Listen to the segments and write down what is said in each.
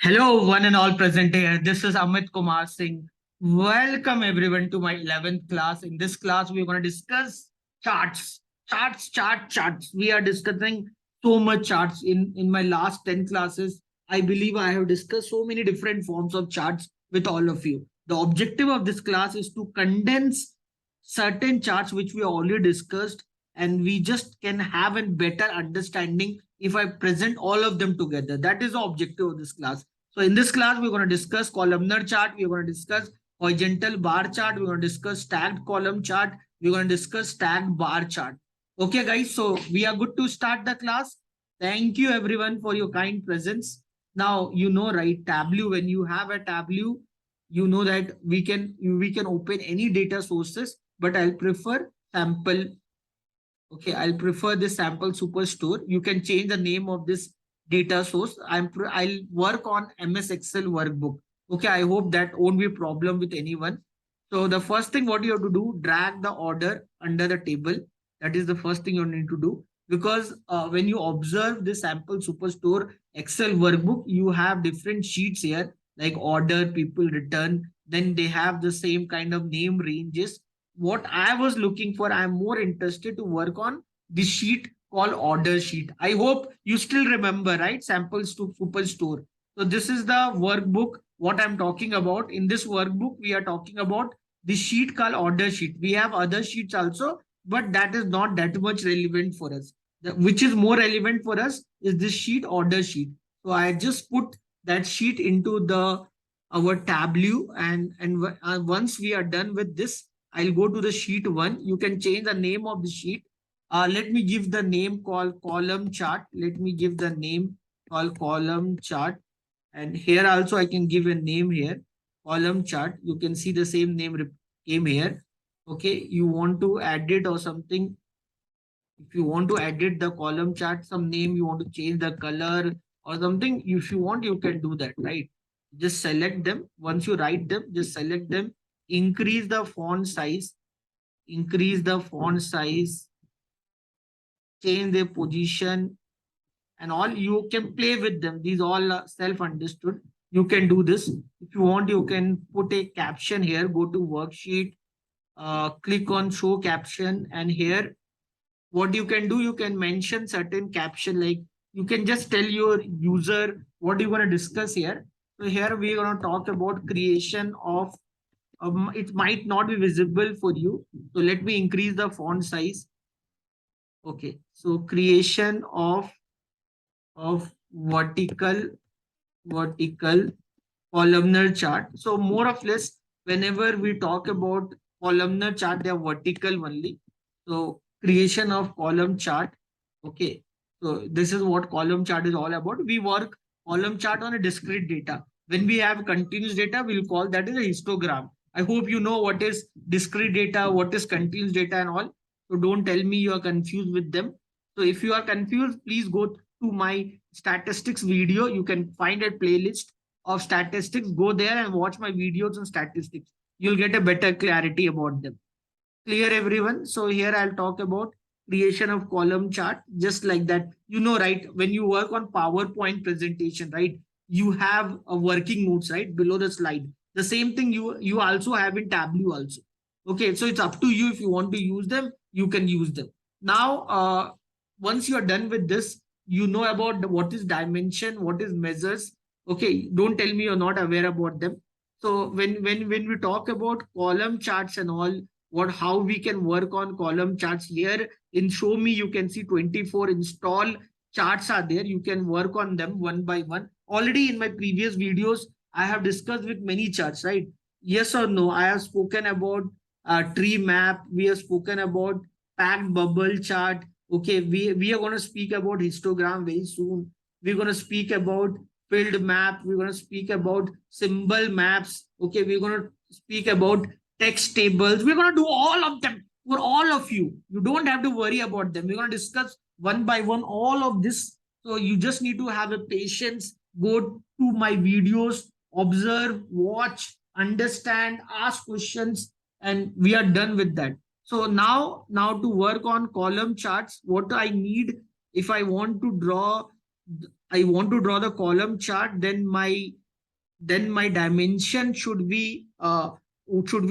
Hello, one and all present here. This is Amit Kumar Singh. Welcome everyone to my 11th class. In this class, we're going to discuss charts. Charts. We are discussing so much charts. In my last 10 classes, I believe I have discussed so many different forms of charts with all of you. The objective of this class is to condense certain charts which we already discussed, and we just can have a better understanding if I present all of them together. That is the objective of this class. So in this class, we're going to discuss columnar chart. We're going to discuss horizontal bar chart. We're going to discuss stacked column chart. We're going to discuss stacked bar chart. Okay, guys. So we are good to start the class. Thank you everyone for your kind presence. Now, you know, right, Tableau, when you have a Tableau, you know that we can open any data sources, but I'll prefer sample. Okay, I'll prefer this sample superstore. You can change the name of this data source. I'll work on MS Excel workbook. Okay, I hope that won't be a problem with anyone. So the first thing what you have to do, drag the order under the table. That is the first thing you need to do, because when you observe this sample superstore Excel workbook, you have different sheets here like order, people, return. Then they have the same kind of name ranges. What I was looking for, I'm more interested to work on this sheet called order sheet. I hope you still remember, right? Samples to superstore. So this is the workbook what I'm talking about. In this workbook, we are talking about the sheet called order sheet. We have other sheets also, but that is not that much relevant for us. Which is more relevant for us is this sheet order sheet. So I just put that sheet into the our Tableau, and once we are done with this, I'll go to the sheet one. You can change the name of the sheet. Let me give the name called column chart. Let me give the name called column chart. And here also I can give a name here, column chart. You can see the same name came here. Okay, you want to add it or something. If you want to edit the column chart, some name, you want to change the color or something, if you want, you can do that, right? Just select them. Once you write them, just select them, increase the font size, increase the font size, change their position and all. You can play with them. These all are self-understood. You can do this. If you want, you can put a caption here. Go to worksheet, click on show caption, and here what you can do, you can mention certain caption, like you can just tell your user what you want to discuss here. So here we're going to talk about creation of it might not be visible for you, so let me increase the font size. Okay, so creation of vertical columnar chart. So more or less, whenever we talk about columnar chart, they are vertical only. So creation of column chart. Okay. So this is what column chart is all about. We work column chart on a discrete data. When we have continuous data, we'll call that as a histogram. I hope you know what is discrete data, what is continuous data and all. So don't tell me you are confused with them. So if you are confused, please go to my statistics video. You can find a playlist of statistics. Go there and watch my videos on statistics. You'll get a better clarity about them. Clear everyone? So here I'll talk about creation of column chart, just like that. You know, right? When you work on PowerPoint presentation, right? You have a working notes, right? Below the slide. The same thing you also have in Tableau also. Okay, so it's up to you. If you want to use them, you can use them. Now, once you're done with this, you know about what is dimension, what is measures. Okay, don't tell me you're not aware about them. So when we talk about column charts and all, what how we can work on column charts, here in show me you can see 24 install charts are there. You can work on them one by one. Already in my previous videos I have discussed with many charts, right? Yes or no? I have spoken about tree map. We have spoken about packed bubble chart. Okay, we are going to speak about histogram very soon. We're going to speak about field map. We're going to speak about symbol maps. Okay, we're going to speak about text tables. We're going to do all of them for all of you. You don't have to worry about them. We're going to discuss one by one all of this. So you just need to have a patience. Go to my videos, observe, watch, understand, ask questions, and we are done with that. So now to work on column charts, what I need, if I want to draw I want to draw the column chart, then my dimension should be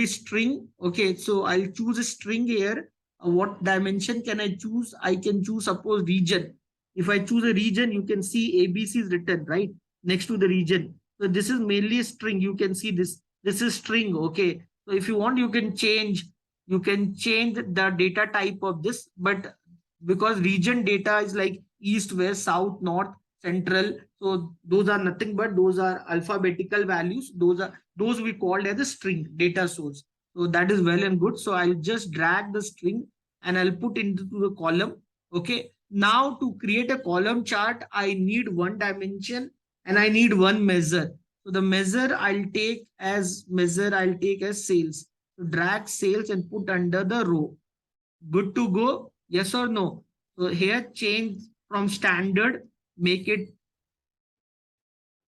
string. Okay, so I'll choose a string here. What dimension can I choose? I can choose, suppose, region. If I choose a region, you can see ABC is written right next to the region. So this is mainly a string. You can see this is string. Okay, so if you want, you can change the data type of this, but because region data is like east, west, south, north, central, so those are nothing but those are alphabetical values. Those we called as a string data source. So that is well and good. So I'll just drag the string and I'll put into the column. Okay, now to create a column chart, I need one dimension and I need one measure. So the measure I'll take as sales. So drag sales and put under the row. Good to go? Yes or no? So here change from standard, make it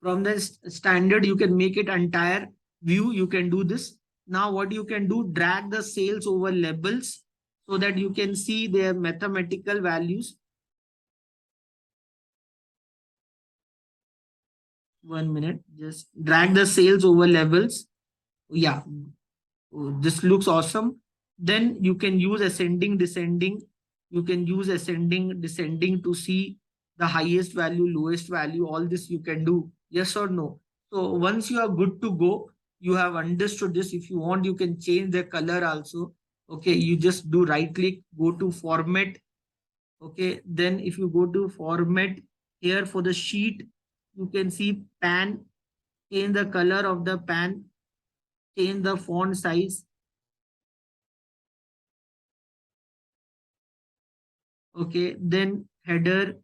from the standard, you can make it entire view. You can do this. Now what you can do, drag the sales over labels so that you can see their mathematical values. 1 minute, just drag the sales over levels. Yeah, this looks awesome. Then you can use ascending, descending. You can use ascending, descending to see the highest value, lowest value. All this you can do. Yes or no? So once you are good to go, you have understood this. If you want, you can change the color also. Okay, you just do right click, go to format. Okay, then if you go to format here for the sheet, you can see pan, change the color of the pan, change the font size. Okay, then header.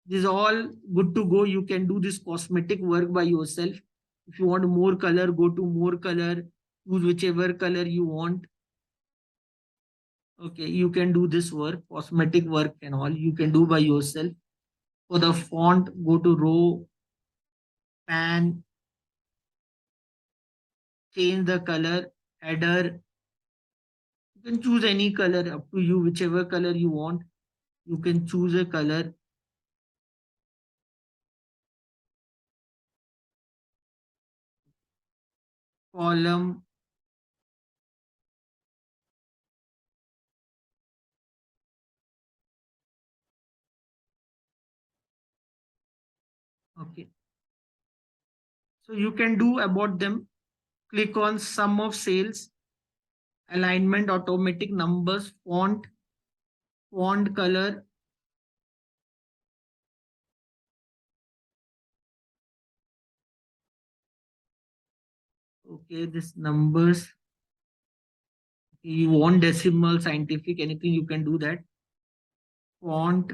This is all good to go. You can do this cosmetic work by yourself. If you want more color, go to more color, choose whichever color you want. Okay, you can do this work, cosmetic work and all you can do by yourself. For the font, go to row, pan, change the color, header. You can choose any color, up to you, whichever color you want. You can choose a color, column. Okay, so you can do about them. Click on sum of sales, alignment, automatic numbers, font color. Okay, this numbers. You want decimal, scientific, anything you can do that. Font,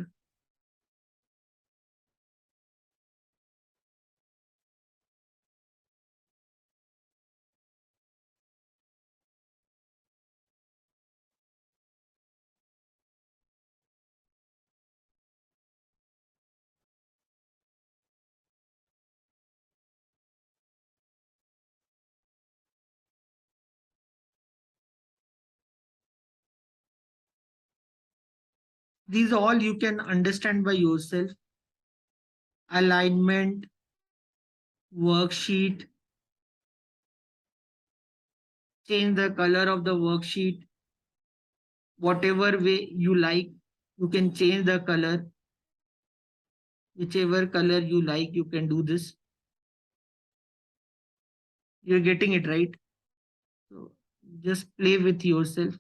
these all you can understand by yourself. Alignment, worksheet, change the color of the worksheet. Whatever way you like, you can change the color. Whichever color you like, you can do this. You're getting it right. So just play with yourself.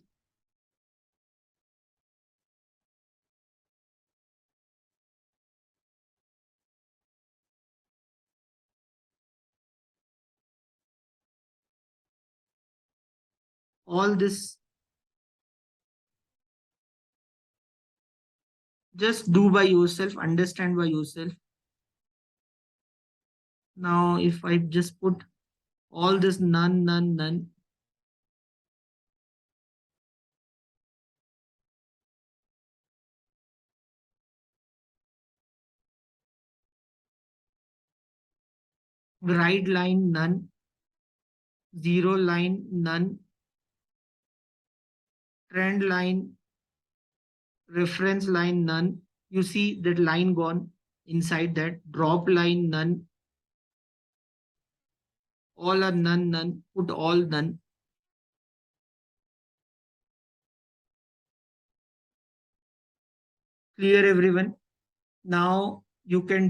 All this, just do by yourself, understand by yourself. Now, if I just put all this none, none, none, right line, none, zero line, none, trend line, reference line, none. You see that line gone. inside that drop line none, all are none, none, put all none. Clear everyone? Now you can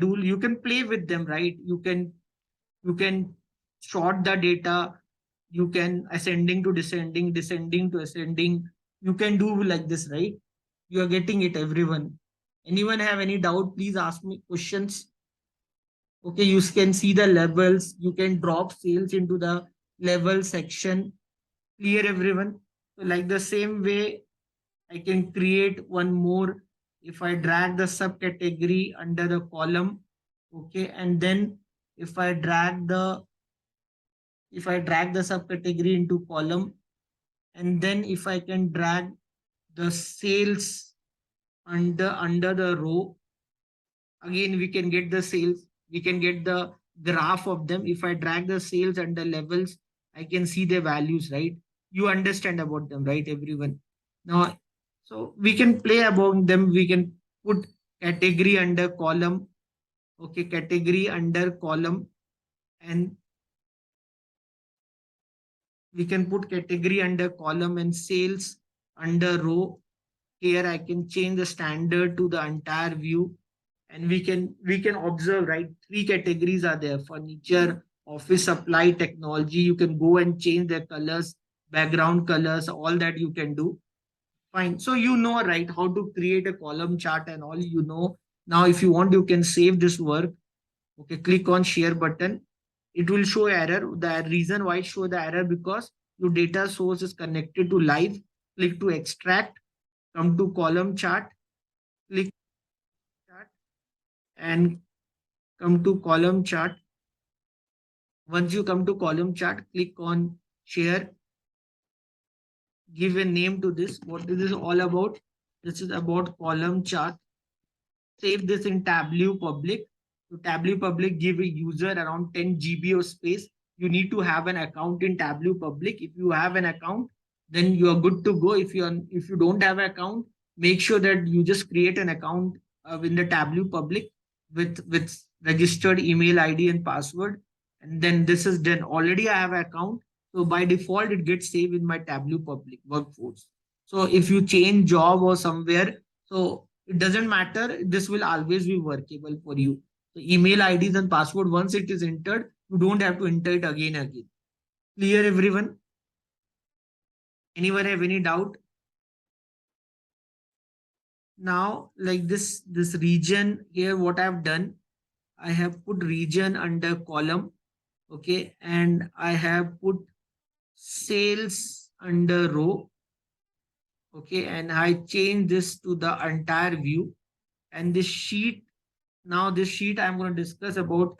play with them, right? You can sort the data, you can ascending to descending, descending to ascending. You can do like this, right? You are getting it, everyone. Anyone have any doubt, please ask me questions. Okay, you can see the levels, you can drop sales into the level section. Clear everyone? So like the same way I can create one more. If I drag the subcategory under the column, okay, and then if I drag the subcategory into column, and then if I can drag the sales under the row, again we can get the sales, we can get the graph of them. If I drag the sales under levels, I can see the values, right? You understand about them, right, everyone? Now, so we can play about them. We can put category under column, okay, category under column, and we can put category under column and sales under row. Here I can change the standard to the entire view, and we can observe, right? Three categories are there: furniture, office supply, technology. You can go and change their colors, background colors, all that you can do. Fine. So you know, right, how to create a column chart and all, you know. Now, if you want, you can save this work. Okay, click on share button. It will show error. The reason why it show the error, because your data source is connected to live. Click to extract, come to column chart, click chart, and come to column chart. Once you come to column chart, click on share, give a name to this. What is this all about? This is about column chart. Save this in Tableau Public. So Tableau Public give a user around 10 GB of space. You need to have an account in Tableau Public. If you have an account, then you are good to go. If you don't have an account, make sure that you just create an account in the Tableau Public with registered email ID and password. And then this is done. Already I have an account. So by default, it gets saved in my Tableau Public workforce. So if you change job or somewhere, so it doesn't matter. This will always be workable for you. The email IDs and password, once it is entered, you don't have to enter it again and again. Clear everyone? Anyone have any doubt? Now, like this region here, what I've done, I have put region under column, okay, and I have put sales under row, okay, and I change this to the entire view. And this sheet, now this sheet I'm going to discuss about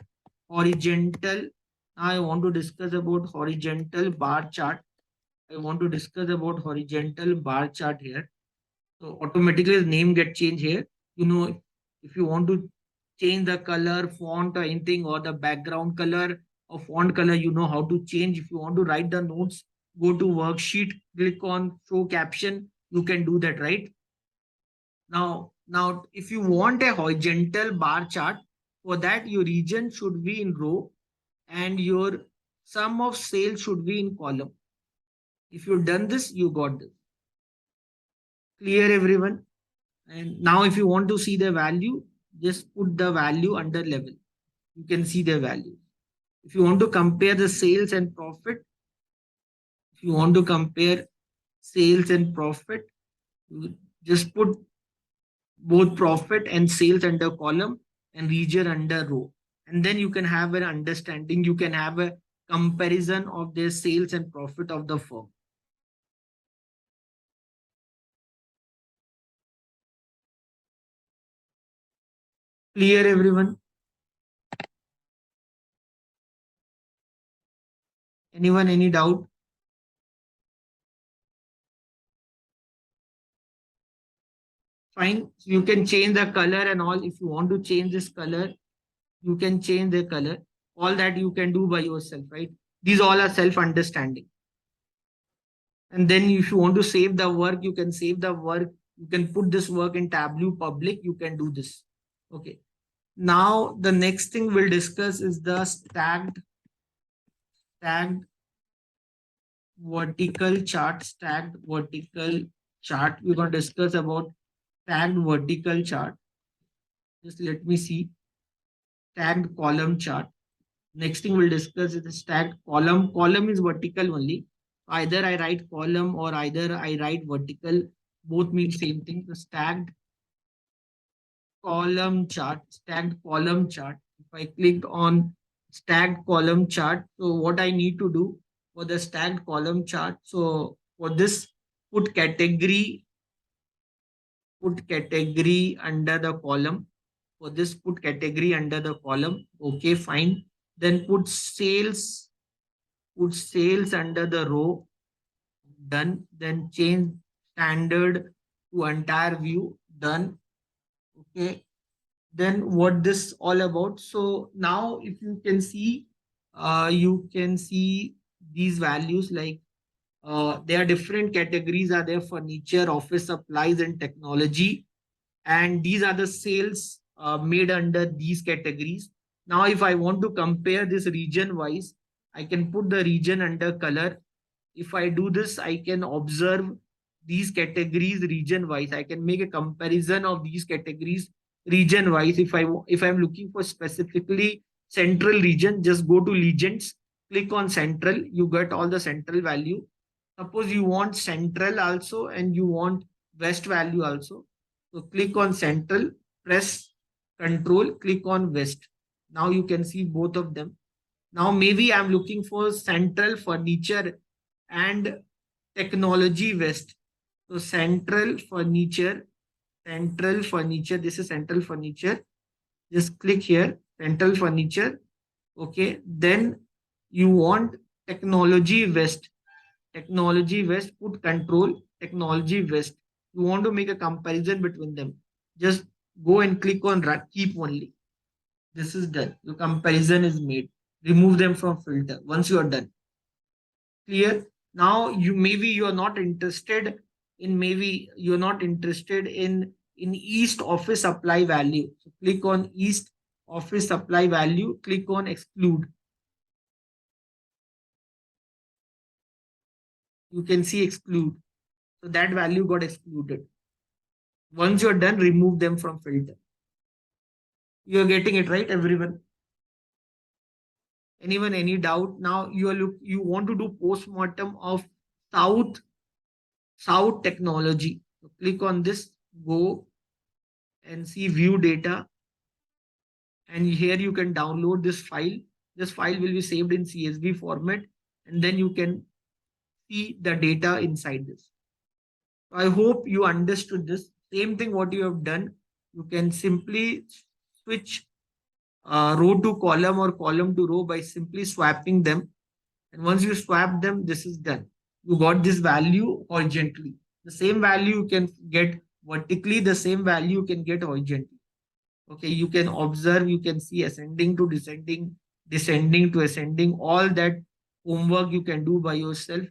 horizontal. Now I want to discuss about horizontal bar chart. I want to discuss about horizontal bar chart here. So automatically the name get changed here. You know, if you want to change the color, font or anything, or the background color or font color, you know how to change. If you want to write the notes, go to worksheet, click on show caption. You can do that, right? Now, if you want a horizontal bar chart, for that your region should be in row and your sum of sales should be in column. If you've done this, you got this. Clear everyone? And now if you want to see the value, just put the value under level. You can see the value. If you want to compare the sales and profit, if you want to compare sales and profit, you just put both profit and sales under column and region under row. And then you can have an understanding, you can have a comparison of their sales and profit of the firm. Clear everyone? Anyone, any doubt? Fine. You can change the color and all. If you want to change this color, you can change the color. All that you can do by yourself, right? These all are self-understanding. And then if you want to save the work, you can save the work. You can put this work in Tableau Public. You can do this. Okay. Now the next thing we'll discuss is the stacked vertical chart. Stacked vertical chart. We're going to discuss about stacked vertical chart. Just let me see. Stacked column chart. Next thing we'll discuss is the stacked column. Column is vertical only. Either I write column or either I write vertical. Both mean same thing. The stacked column chart. Stacked column chart. If I clicked on stacked column chart, so what I need to do for the stacked column chart. So for this, put category under the column. For this, put category under the column. Okay, fine. Then put sales under the row. Done. Then change standard to entire view. Done. Okay. Then what this all about? So now if you can see these values like there are different categories are there: furniture, office supplies, and technology. And these are the sales made under these categories. Now if I want to compare this region wise, I can put the region under color. If I do this, I can observe these categories region wise. I can make a comparison of these categories region wise. If I'm looking for specifically central region, just go to legends, click on central, you get all the central value. Suppose you want central also and you want west value also. So click on central, press control, click on west. Now you can see both of them. Now maybe I'm looking for central furniture and technology west. So central furniture, this is central furniture. Just click here, central furniture. Okay, then you want technology west. Technology west, put control, technology west. You want to make a comparison between them. Just go and click on keep only. This is done. Your comparison is made. Remove them from filter once you are done. Clear? Now you're not interested in east office supply value. So click on east office supply value, click on exclude. You can see exclude. So that value got excluded. Once you're done, remove them from filter. You're getting it right, everyone? Anyone, any doubt? Now you want to do postmortem of South technology. So click on this, go and see view data. And here you can download this file. This file will be saved in CSV format, and then you can see the data inside this. I hope you understood this. Same thing what you have done. You can simply switch row to column or column to row by simply swapping them. And once you swap them, this is done. You got this value horizontally. The same value you can get vertically, the same value you can get horizontally. Okay, you can observe, you can see ascending to descending, descending to ascending, all that homework you can do by yourself.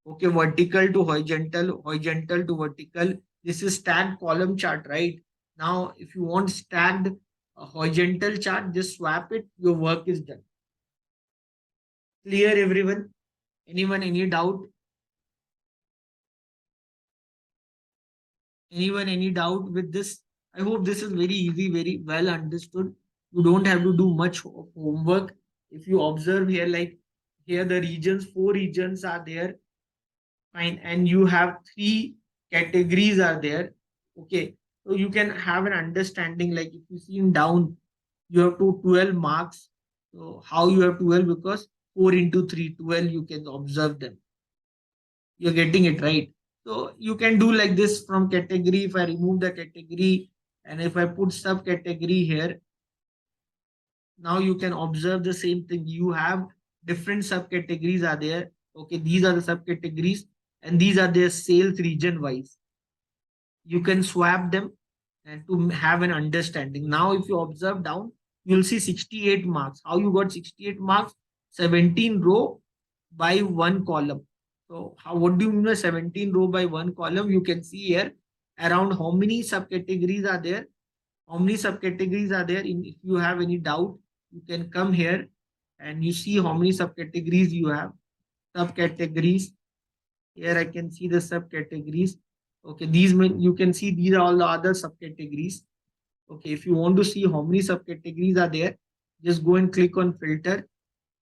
Okay, vertical to horizontal, horizontal to vertical. This is stacked column chart, right? Now, if you want stacked horizontal chart, just swap it, your work is done. Clear, everyone? Anyone, any doubt? Anyone, any doubt with this? I hope this is very easy, very well understood. You don't have to do much homework. If you observe here, like here the regions, 4 regions are there. Fine. And you have 3 categories are there. Okay. So you can have an understanding, like if you see in down, you have to 12 marks. So how you have 12? Because 4 into 3, 12, you can observe them. You're getting it right. So you can do like this from category. If I remove the category and if I put subcategory here, now you can observe the same thing. You have different subcategories are there. Okay, these are the subcategories and these are their sales region wise. You can swap them and to have an understanding. Now, if you observe down, you'll see 68 marks. How you got 68 marks? 17 row by 1 column. So what do you mean by 17 row by 1 column? You can see here around how many subcategories are there. how many subcategories are there. If you have any doubt, you can come here and you see how many subcategories you have. Subcategories. Here I can see the subcategories. Okay, these you can see these are all the other subcategories. Okay, if you want to see how many subcategories are there, just go and click on filter.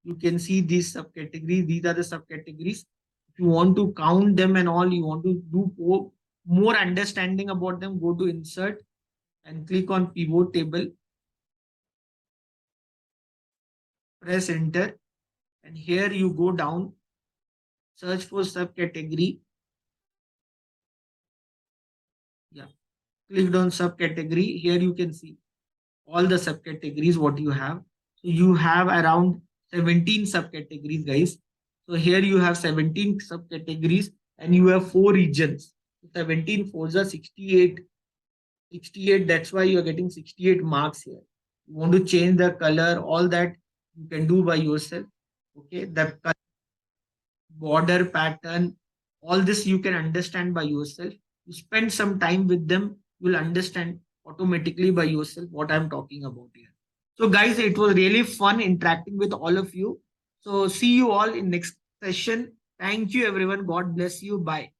You can see these subcategories. These are the subcategories. If you want to count them and all, you want to do more understanding about them, go to insert and click on pivot table. Press enter, and here you go down, search for subcategory. Yeah, clicked on subcategory. Here you can see all the subcategories what you have. So you have around 17 subcategories, guys. So here you have 17 subcategories and you have 4 regions. 17 4s are 68. 68, that's why you're getting 68 marks here. You want to change the color, all that you can do by yourself. Okay, the border pattern, all this you can understand by yourself. You spend some time with them, you'll understand automatically by yourself what I'm talking about here. So guys, it was really fun interacting with all of you. So see you all in next session. Thank you everyone. God bless you. Bye.